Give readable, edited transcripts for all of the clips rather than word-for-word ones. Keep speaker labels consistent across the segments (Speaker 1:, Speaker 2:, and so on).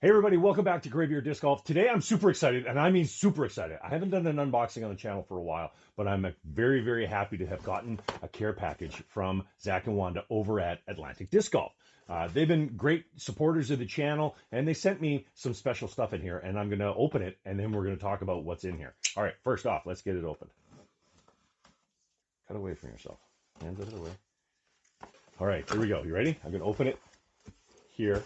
Speaker 1: Hey everybody, welcome back to Graveyard Disc Golf. Today I'm super excited, and I mean super excited. I haven't done an unboxing on the channel for a while, but I'm very, very happy to have gotten a care package from Zach and Wanda over at Atlantic Disc Golf. They've been great supporters of the channel, and they sent me some special stuff in here, and I'm going to open it, and then we're going to talk about what's in here. All right, first off, let's get it open. Cut away from yourself. Hands out of the way. All right, here we go. You ready? I'm going to open it here.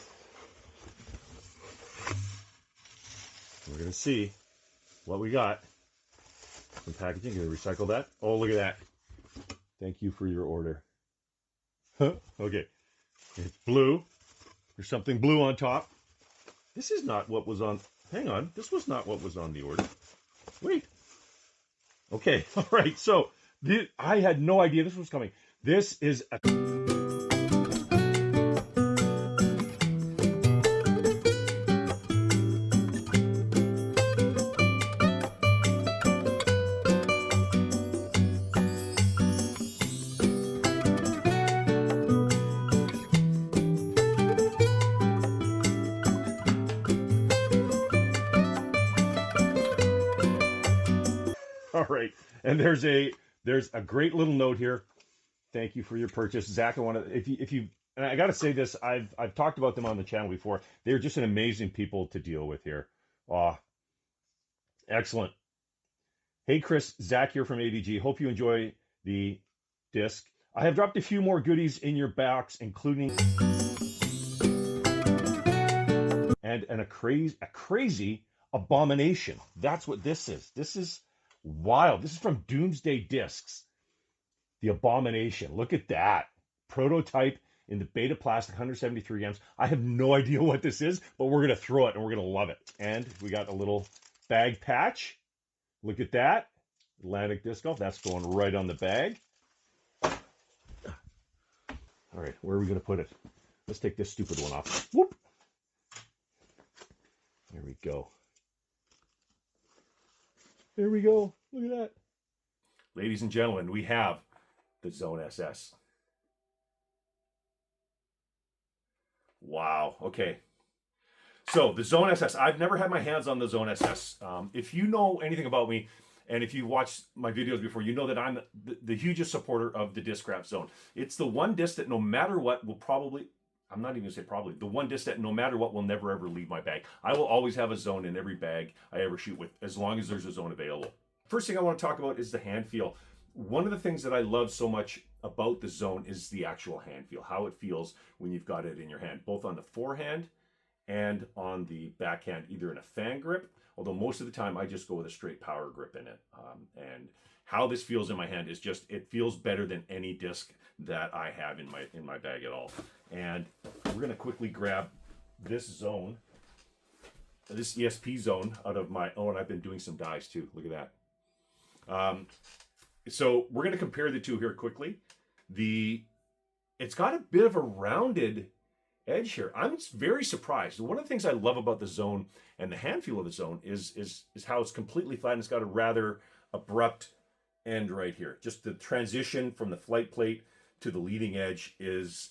Speaker 1: We're going to see what we got. Some packaging. Going to recycle that. Oh, look at that. Thank you for your order. Okay. It's blue. There's something blue on top. This is not what was on... Hang on. This was not what was on the order. Wait. Okay. All right. So, I had no idea this was coming. This is a... All right, and there's a great little note here. Thank you for your purchase, Zach. I want to if you and I got to say this. I've talked about them on the channel before. They're just an amazing people to deal with here. Excellent. Hey Chris, Zach here from ADG. Hope you enjoy the disc. I have dropped a few more goodies in your box, including and a crazy abomination. That's what this is. This is wild. This is from Doomsday Discs. The Abomination. Look at that. Prototype in the beta plastic, 173 grams. I have no idea what this is, but we're going to throw it and we're going to love it. And we got a little bag patch. Look at that. Atlantic Disc Golf. That's going right on the bag. All right, where are we going to put it? Let's take this stupid one off. Whoop. There we go. There we go. Look at that. Ladies and gentlemen, we have the Zone SS. Wow. Okay. So the Zone SS, I've never had my hands on the Zone SS. If you know anything about me, and if you've watched my videos before, you know that I'm the hugest supporter of the Discraft Zone. It's the one disc that no matter what will probably, I'm not even going to say probably, the one disc that no matter what will never ever leave my bag. I will always have a Zone in every bag I ever shoot with, as long as there's a Zone available. First thing I want to talk about is the hand feel. One of the things that I love so much about the Zone is the actual hand feel, how it feels when you've got it in your hand, both on the forehand and on the backhand, either in a fan grip, although most of the time I just go with a straight power grip in it. And how this feels in my hand is just, it feels better than any disc that I have in my bag at all. And we're going to quickly grab this Zone, this ESP Zone out of my own. I've been doing some dies too. Look at that. So we're going to compare the two here quickly. It's got a bit of a rounded edge here. I'm very surprised. One of the things I love about the Zone and the hand feel of the Zone is how it's completely flat and it's got a rather abrupt end right here. Just the transition from the flight plate to the leading edge is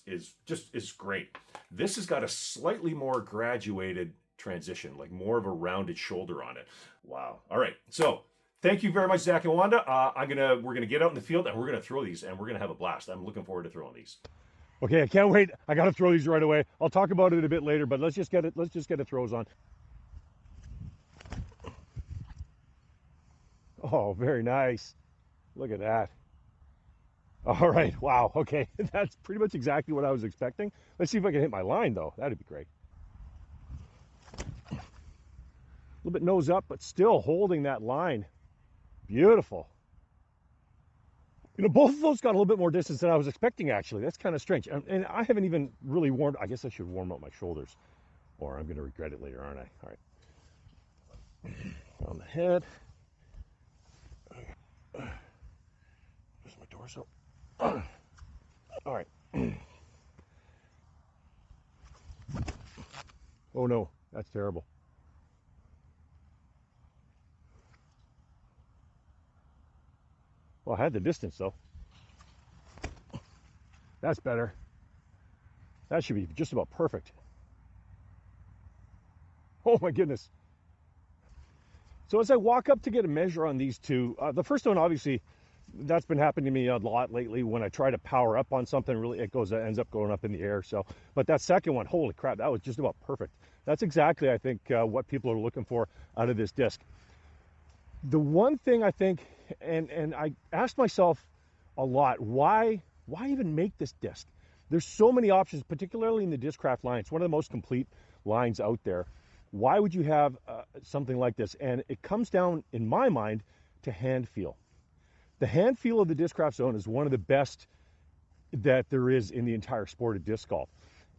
Speaker 1: great. This has got a slightly more graduated transition, like more of a rounded shoulder on it. Wow. All right. So thank you very much, Zach and Wanda. We're gonna get out in the field and we're gonna throw these and we're gonna have a blast. I'm looking forward to throwing these. Okay, I can't wait. I gotta throw these right away. I'll talk about it a bit later, but let's just get the throws on. Oh, very nice. Look at that. All right, wow, okay. That's pretty much exactly what I was expecting. Let's see if I can hit my line though. That'd be great. A little bit nose up, but still holding that line. Beautiful. You know, both of those got a little bit more distance than I was expecting, actually. That's kind of strange. And I haven't even really warmed, I guess I should warm up my shoulders, or I'm going to regret it later, aren't I? All right. On the head. There's my torso. All right. Oh no, that's terrible. Well, I had the distance though. That's better. That should be just about perfect.
Speaker 2: Oh my goodness. So as I walk up to get a measure on these two, the first one, obviously, that's been happening to me a lot lately. When I try to power up on something, really, it ends up going up in the air. So, but that second one, holy crap, that was just about perfect. That's exactly, I think, what people are looking for out of this disc. The one thing I think, and I asked myself a lot, why even make this disc? There's so many options, particularly in the Discraft line. It's one of the most complete lines out there. Why would you have something like this? And it comes down, in my mind, to hand feel. The hand feel of the Discraft Zone is one of the best that there is in the entire sport of disc golf.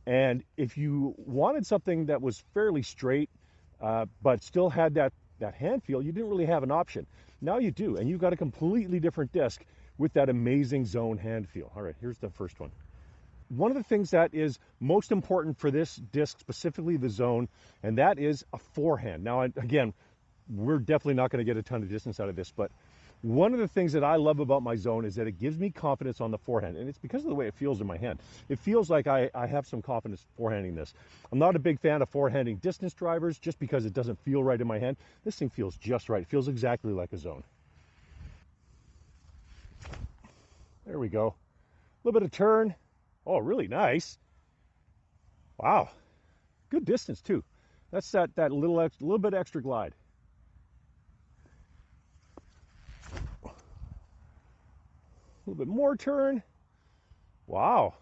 Speaker 2: And if you wanted something that was fairly straight, but still had that hand feel, you didn't really have an option. Now you do, and you've got a completely different disc with that amazing Zone hand feel. All right, here's the first one. One of the things that is most important for this disc, specifically the Zone, and that is a forehand. Now, again, we're definitely not going to get a ton of distance out of this, but one of the things that I love about my Zone is that it gives me confidence on the forehand, and it's because of the way it feels in my hand. It feels like I have some confidence forehanding this. I'm not a big fan of forehanding distance drivers just because it doesn't feel right in my hand. This thing feels just right. It feels exactly like a Zone. There we go. A little bit of turn. Oh, really nice. Wow. Good distance, too. That's that little bit extra glide. A little bit more turn. Wow.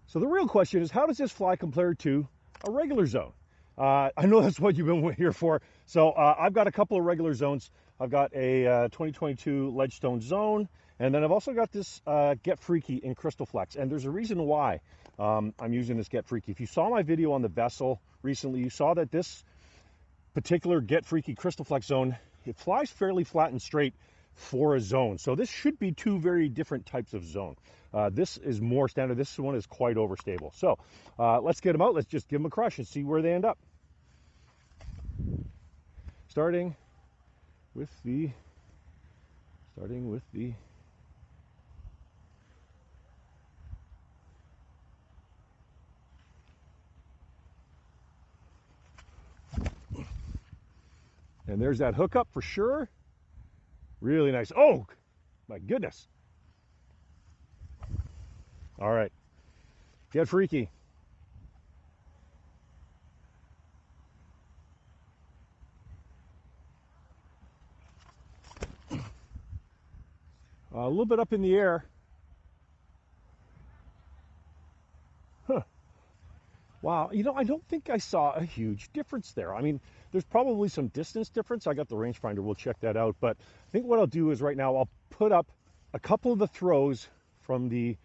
Speaker 2: So the real question is, how does this fly compared to a regular Zone? I know that's what you've been here for. So I've got a couple of regular Zones. I've got a 2022 Ledgestone Zone, and then I've also got this Get Freaky in Crystal Flex. And there's a reason why I'm using this Get Freaky. If you saw my video on the Vessel recently, you saw that this particular Get Freaky Crystal Flex Zone, it flies fairly flat and straight for a Zone. So this should be two very different types of Zone. This is more standard. This one is quite overstable. So let's get them out. Let's just give them a crush and see where they end up. Starting with the and there's that hookup for sure. Really nice. Oh my goodness. All right, Get Freaky. A little bit up in the air. Huh. Wow, you know, I don't think I saw a huge difference there. I mean, there's probably some distance difference. I got the rangefinder, we'll check that out. But I think what I'll do is right now I'll put up a couple of the throws from the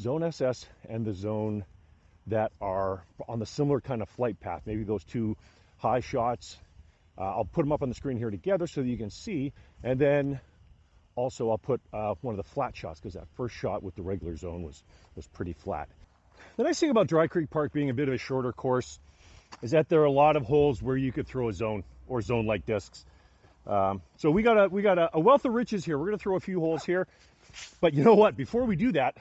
Speaker 2: Zone SS and the Zone that are on the similar kind of flight path. Maybe those two high shots. I'll put them up on the screen here together so that you can see. And then also I'll put one of the flat shots, because that first shot with the regular Zone was pretty flat. The nice thing about Dry Creek Park being a bit of a shorter course is that there are a lot of holes where you could throw a Zone or Zone-like discs. So we got a wealth of riches here. We're going to throw a few holes here. But you know what? Before we do that,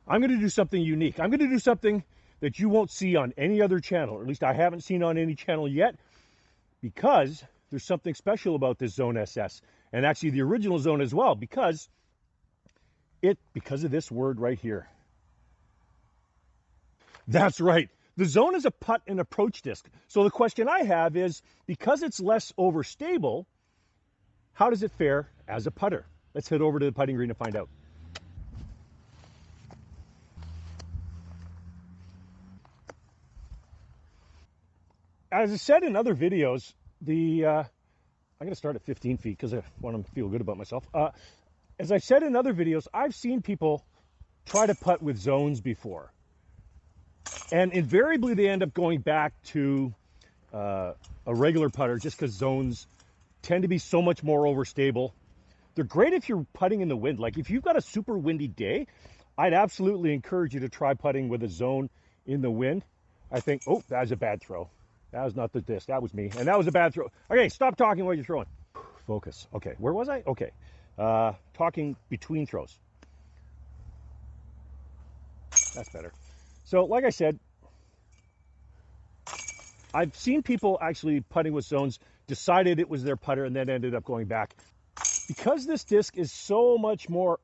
Speaker 2: I'm going to do something unique. I'm going to do something that you won't see on any other channel, or at least I haven't seen on any channel yet, because there's something special about this Zone SS, and actually the original Zone as well, because of this word right here. That's right. The Zone is a putt and approach disc. So the question I have is, because it's less overstable, how does it fare as a putter? Let's head over to the putting green and find out. As I said in other videos, I'm going to start at 15 feet because I want to feel good about myself. As I said in other videos, I've seen people try to putt with Zones before. And invariably they end up going back to a regular putter just because Zones tend to be so much more overstable. They're great if you're putting in the wind. Like if you've got a super windy day, I'd absolutely encourage you to try putting with a Zone in the wind. I think, oh, that was a bad throw. That was not the disc, that was me. And that was a bad throw. Okay, stop talking while you're throwing. Focus. Okay, where was I? Okay, talking between throws. That's better. So like I said, I've seen people actually putting with zones, decided it was their putter, and then ended up going back. Because this disc is so much more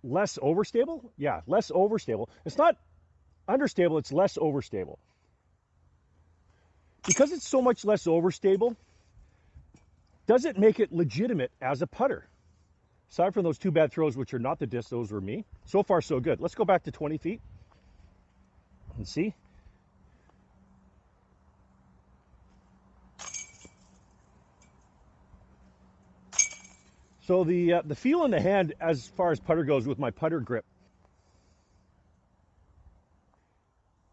Speaker 2: less overstable, yeah, less overstable. It's not understable, it's less overstable. Because it's so much less overstable, does it make it legitimate as a putter? Aside from those two bad throws, which are not the disc, those were me. So far, so good. Let's go back to 20 feet and see. So the feel in the hand as far as putter goes with my putter grip.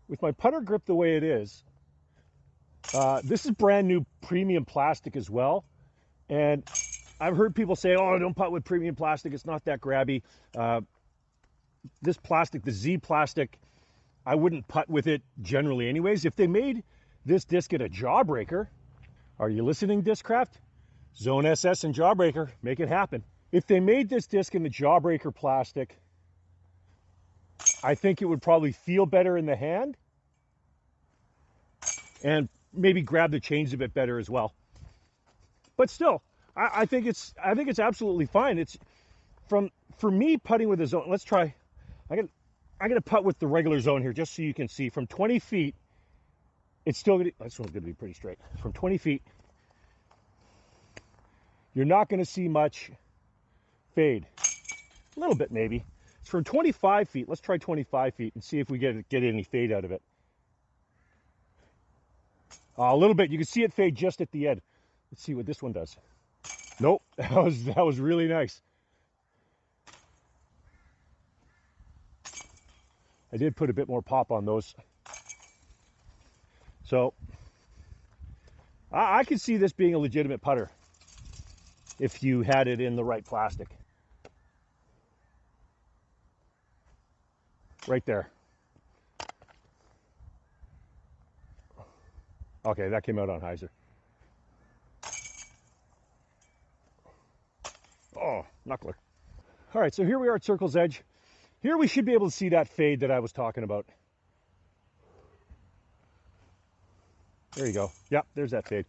Speaker 2: With my putter grip the way it is, this is brand new premium plastic as well. And I've heard people say, oh, don't putt with premium plastic. It's not that grabby. This plastic, the Z plastic, I wouldn't putt with it generally anyways. If they made this disc at a Jawbreaker, are you listening, Discraft? Zone SS and Jawbreaker, make it happen. If they made this disc in the Jawbreaker plastic, I think it would probably feel better in the hand and maybe grab the chains a bit better as well. But still, I think it's absolutely fine. It's for me putting with a zone. Let's try. I'm gonna putt with the regular zone here just so you can see. From 20 feet, it's still gonna. This one's gonna be pretty straight. From 20 feet, you're not gonna see much fade. A little bit maybe. It's from 25 feet. Let's try 25 feet and see if we get any fade out of it. A little bit. You can see it fade just at the end. Let's see what this one does. Nope, that was really nice. I did put a bit more pop on those. So I could see this being a legitimate putter if you had it in the right plastic. Right there. Okay, that came out on hyzer. Oh, knuckler. All right, so here we are at Circle's Edge. Here we should be able to see that fade that I was talking about. There you go. Yep, there's that fade.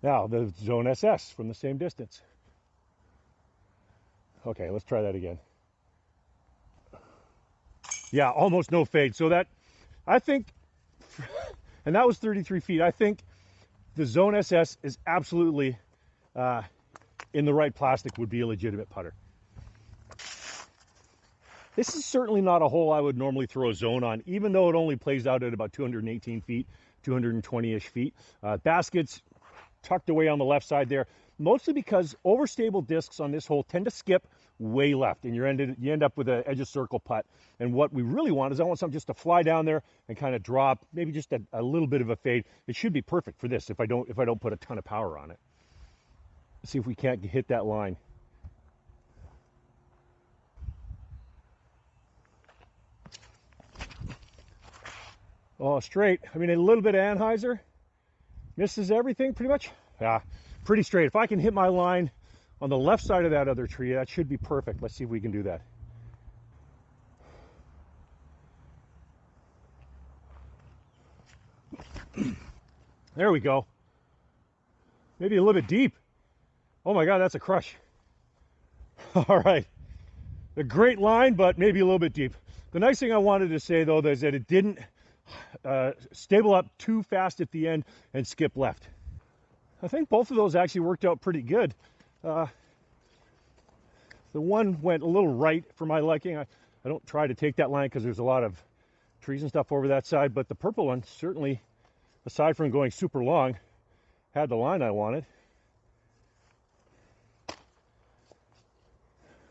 Speaker 2: Now, the Zone SS from the same distance. Okay, let's try that again. Yeah, almost no fade. So that, I think, and that was 33 feet. I think the Zone SS is absolutely, in the right plastic, would be a legitimate putter. This is certainly not a hole I would normally throw a zone on, even though it only plays out at about 218 feet, 220-ish feet. Baskets tucked away on the left side there, mostly because overstable discs on this hole tend to skip way left, and you end up with an edge of circle putt. And what we really want is I want something just to fly down there and kind of drop, maybe just a little bit of a fade. It should be perfect for this if I don't put a ton of power on it. Let's see if we can't hit that line. Oh, straight. I mean, a little bit of Anheuser. Misses everything pretty much. Yeah, pretty straight. If I can hit my line on the left side of that other tree, that should be perfect. Let's see if we can do that. There we go. Maybe a little bit deep. Oh my God, that's a crush. All right. A great line, but maybe a little bit deep. The nice thing I wanted to say, though, is that it didn't stable up too fast at the end and skip left. I think both of those actually worked out pretty good. The one went a little right for my liking. I don't try to take that line because there's a lot of trees and stuff over that side, but the purple one certainly, aside from going super long, had the line I wanted.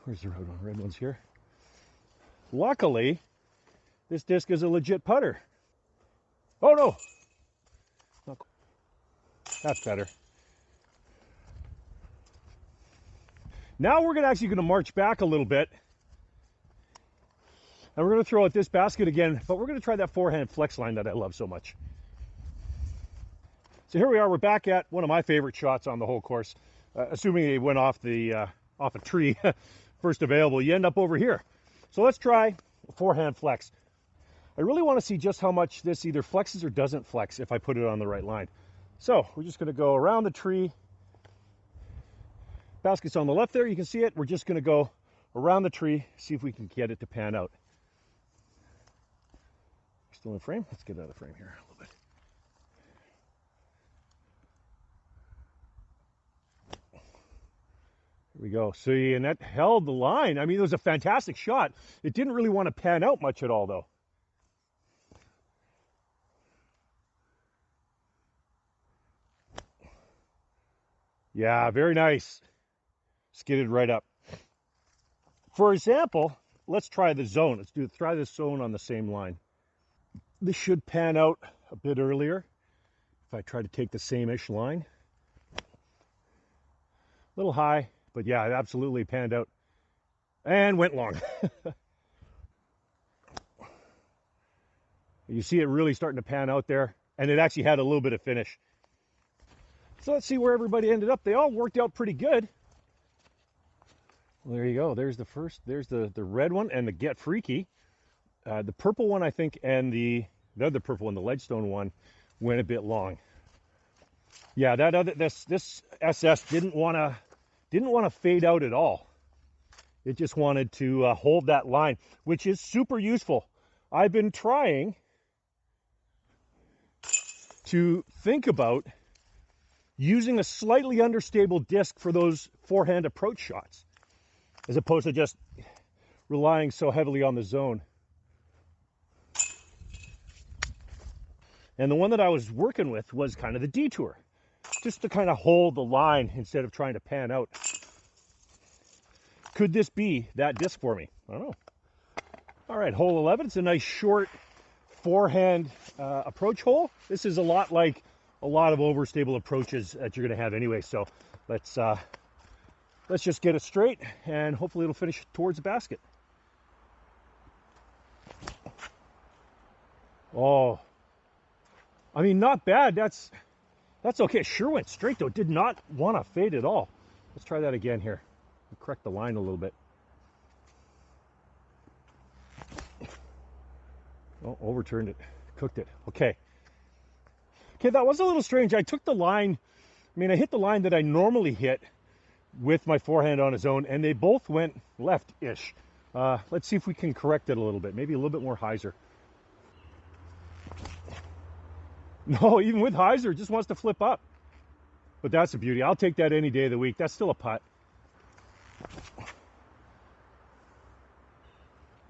Speaker 2: Where's the red one? Red one's here. Luckily, this disc is a legit putter. Oh no! That's better. Now we're actually going to march back a little bit. And we're going to throw at this basket again, but we're going to try that forehand flex line that I love so much. So here we are, we're back at one of my favorite shots on the whole course. Assuming it went off off a tree first available, you end up over here. So let's try forehand flex. I really want to see just how much this either flexes or doesn't flex if I put it on the right line. So we're just going to go around the tree. Basket's on the left there, you can see it. We're just going to go around the tree, see if we can get it to pan out. Still in frame? Let's get out of frame here a little bit. Here we go. See, and that held the line. I mean, it was a fantastic shot. It didn't really want to pan out much at all, though. Yeah, very nice. Skidded right up. For example, let's try the zone. Try this zone on the same line. This should pan out a bit earlier if I try to take the same-ish line. A little high, but yeah, it absolutely panned out and went long. You see it really starting to pan out there, and it actually had a little bit of finish. So let's see where everybody ended up. They all worked out pretty good. Well, there you go. There's the first. There's the red one and the Get Freaky. The purple one, I think, and the other purple one, the Ledgestone one, went a bit long. Yeah, this SS didn't want to fade out at all. It just wanted to hold that line, which is super useful. I've been trying to think about using a slightly understable disc for those forehand approach shots, as opposed to just relying so heavily on the zone. And the one that I was working with was kind of the Detour, just to kind of hold the line instead of trying to pan out. Could this be that disc for me? I don't know. All right, hole 11. It's a nice short forehand approach hole. This is a lot like a lot of overstable approaches that you're going to have anyway. So let's just get it straight, and hopefully it'll finish towards the basket. Oh, I mean, not bad. That's okay. Sure went straight though. Did not want to fade at all. Let's try that again here. Correct the line a little bit. Oh, overturned it. Cooked it. Okay. Okay, that was a little strange. I took the line. I mean, I hit the line that I normally hit with my forehand on his own, and they both went left-ish. Let's see if we can correct it a little bit. Maybe a little bit more hyzer. No, even with hyzer, it just wants to flip up. But that's a beauty. I'll take that any day of the week. That's still a putt.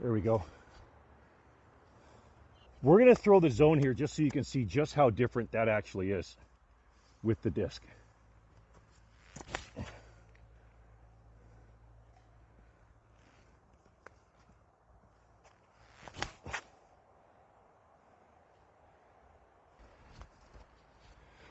Speaker 2: There we go. We're going to throw the zone here just so you can see just how different that actually is with the disc.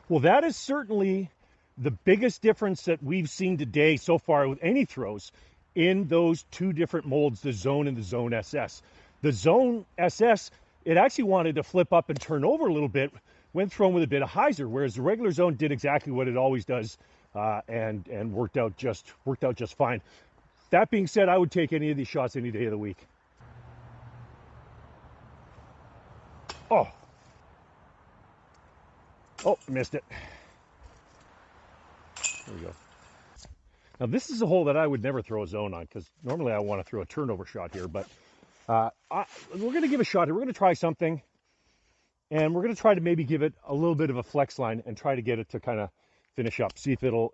Speaker 2: Well, that is certainly the biggest difference that we've seen today so far with any throws in those two different molds, the Zone and the Zone SS. The Zone SS, it actually wanted to flip up and turn over a little bit when thrown with a bit of hyzer, whereas the regular Zone did exactly what it always does, and worked out just fine. That being said, I would take any of these shots any day of the week. Oh, missed it. There we go. Now this is a hole that I would never throw a zone on, because normally I want to throw a turnover shot here, but we're going to give a shot here. We're going to try something, and we're going to try to maybe give it a little bit of a flex line and try to get it to kind of finish up. See if it'll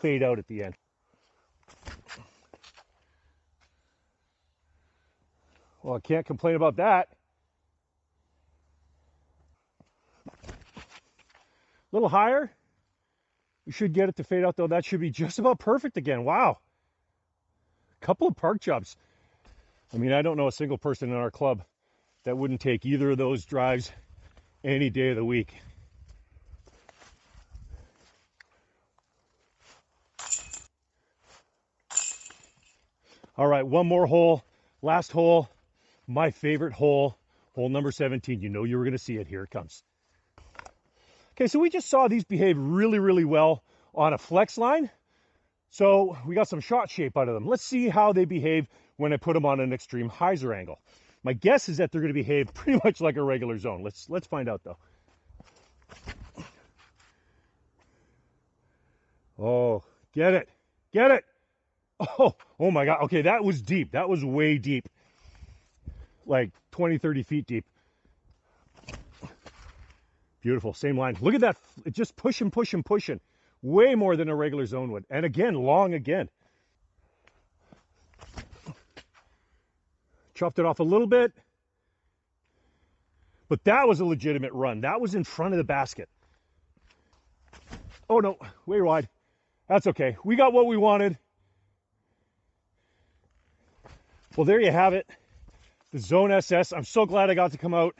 Speaker 2: fade out at the end. Well, I can't complain about that. A little higher. We should get it to fade out though. That should be just about perfect again. Wow. A couple of park jobs. I mean, I don't know a single person in our club that wouldn't take either of those drives any day of the week. All right, one more hole. Last hole. My favorite hole. Hole number 17. You know you were going to see it. Here it comes. Okay, so we just saw these behave really, really well on a flex line. So we got some shot shape out of them. Let's see how they behave when I put them on an extreme hyzer angle. My guess is that they're going to behave pretty much like a regular zone. Let's find out though. Oh, get it. Get it. Oh my God. Okay, that was deep. That was way deep. Like 20, 30 feet deep. Beautiful. Same line. Look at that. It just pushing, pushing, pushing. Way more than a regular zone would. And again, long again. Chopped it off a little bit. But that was a legitimate run. That was in front of the basket. Oh no, way wide. That's okay. We got what we wanted. Well, there you have it. The Zone SS. I'm so glad I got to come out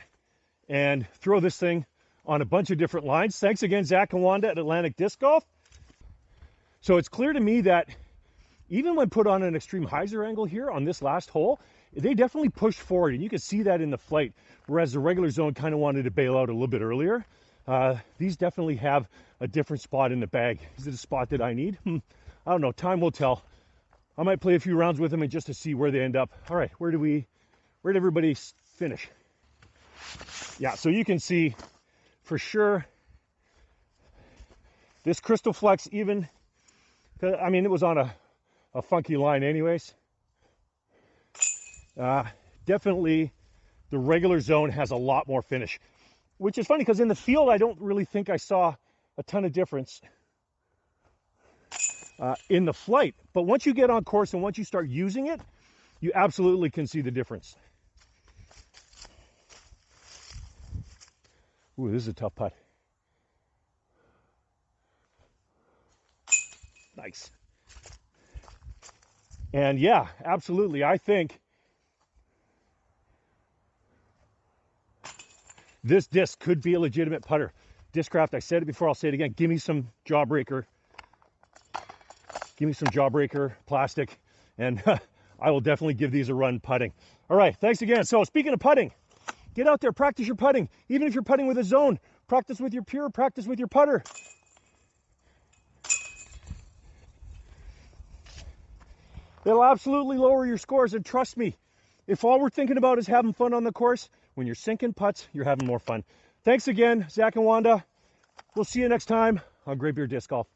Speaker 2: and throw this thing on a bunch of different lines. Thanks again, Zach and Wanda at Atlantic Disc Golf. So it's clear to me that even when put on an extreme hyzer angle here on this last hole, they definitely pushed forward, and you can see that in the flight, whereas the regular zone kind of wanted to bail out a little bit earlier. These definitely have a different spot in the bag. Is it a spot that I need? I don't know. Time will tell. I might play a few rounds with them and just to see where they end up. All right, where did everybody finish? Yeah, so you can see for sure this Crystal Flex, even, I mean, it was on a funky line anyways. Definitely the regular zone has a lot more finish, which is funny because in the field, I don't really think I saw a ton of difference in the flight. But once you get on course and once you start using it, you absolutely can see the difference. Ooh, this is a tough putt. Nice. And yeah, absolutely. I think this disc could be a legitimate putter. Discraft, I said it before, I'll say it again. Give me some jawbreaker. Give me some jawbreaker plastic, and I will definitely give these a run putting. All right, thanks again. So speaking of putting, get out there, practice your putting. Even if you're putting with a zone, practice with your pure, practice with your putter. It'll absolutely lower your scores, and trust me, if all we're thinking about is having fun on the course, when you're sinking putts, you're having more fun. Thanks again, Zach and Wanda. We'll see you next time on Great Beard Disc Golf.